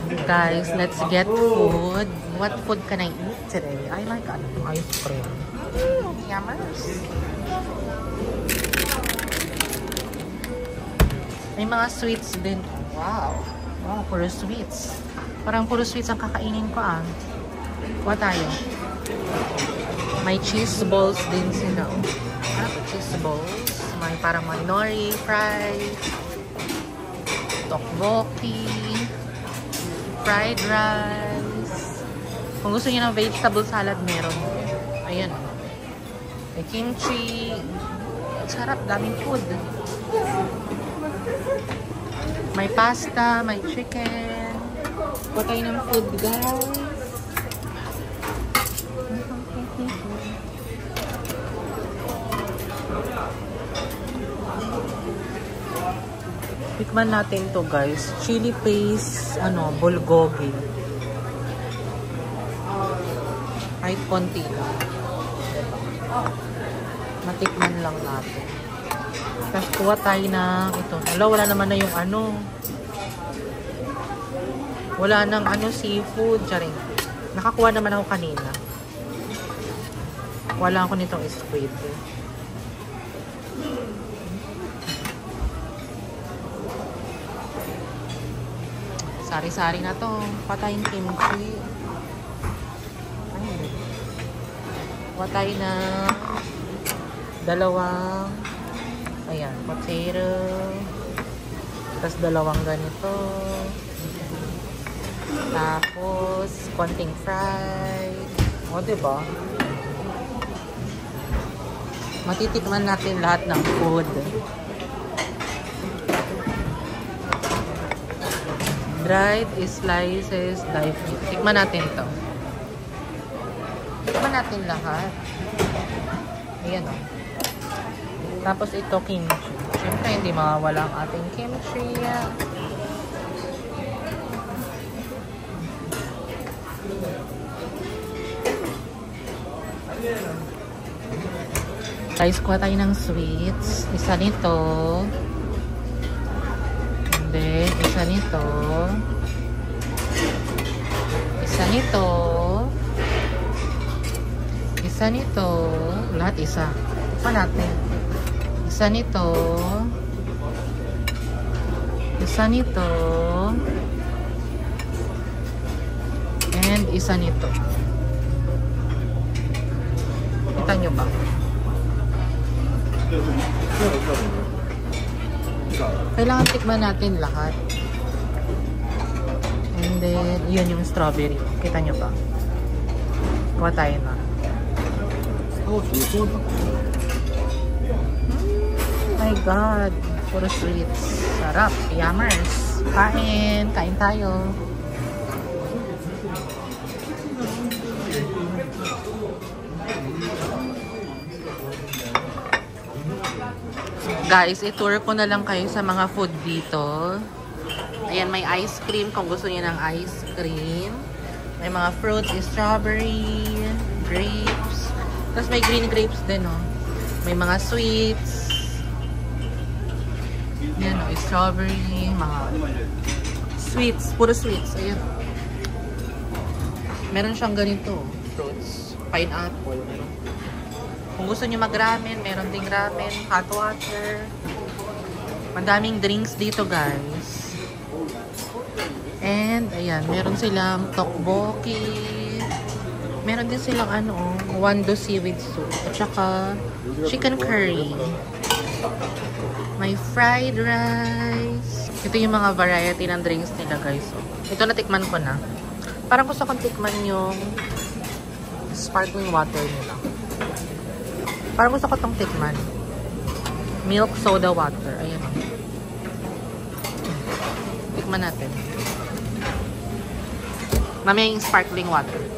Guys, let's get food. What food can I eat today? I like ice cream. Yummers. May mga sweets din. Wow. Wow, puro sweets. Parang puro sweets ang kakainin ko ah. What tayo? May cheese balls din sila. Ano to? Cheese balls. May parang may nori, fries, tteokbokki, fried rice. Kung gusto niyo ng vegetable salad, meron. Ayan. May kimchi. Sarap, daming food. May pasta, may chicken. Patay ng food, guys. Tikman natin to, guys. Chili paste, bulgogi. Kahit konti lang. Matikman lang natin. Tapos kuha tayo ng ito. Wala naman na yung wala nang seafood. Charing. Nakakuha naman ako kanina. Wala ako nitong squid. Sari-sari na to. Patayin kimchi. Patay na dalawang potato. Tapos dalawang ganito. Tapos konting fried. O, diba? Matitikman natin lahat ng food. Dried slices, diced meat. Tikman natin ito. Tikman natin lahat. Ayan o. Tapos ito, kimchi. Siyempre, hindi mawawala ang ating kimchi. Guys, kuha tayo ng sweets. Isa nito. And then, isa nito. Isa nito. Isa nito. Lahat isa. Tikman natin. Isa nito. Isa nito. And isa nito. Kita nyo ba? Kailangan tikman natin lahat. And then, yun yung strawberry. Kita nyo ba? Kuha tayo na. My God. Puro sweets. Sarap. Yummers. Kain. Kain tayo. Guys, i-tour ko na lang kayo sa mga food dito. Ayan, may ice cream kung gusto niyo ng ice cream. May mga fruits, strawberry, grapes. Tapos may green grapes din, oh. May mga sweets. Ayan, oh, strawberry, mga sweets, puro sweets. Ayan. Meron siyang ganito, fruits, pineapple. Kung gusto niyo mag-ramen, meron ding ramen, hot water. Madaming drinks dito, guys. And, ayan, meron silang tteokbokki. Meron din silang, wando seaweed soup. At saka, chicken curry. May fried rice. Ito yung mga variety ng drinks nila, guys. So, ito natikman ko na. Parang gusto kong tikman yung sparkling water nila. Parang gusto ko itong tikman. Milk soda water. Ayan. Tikman natin. Mamaya yung sparkling water.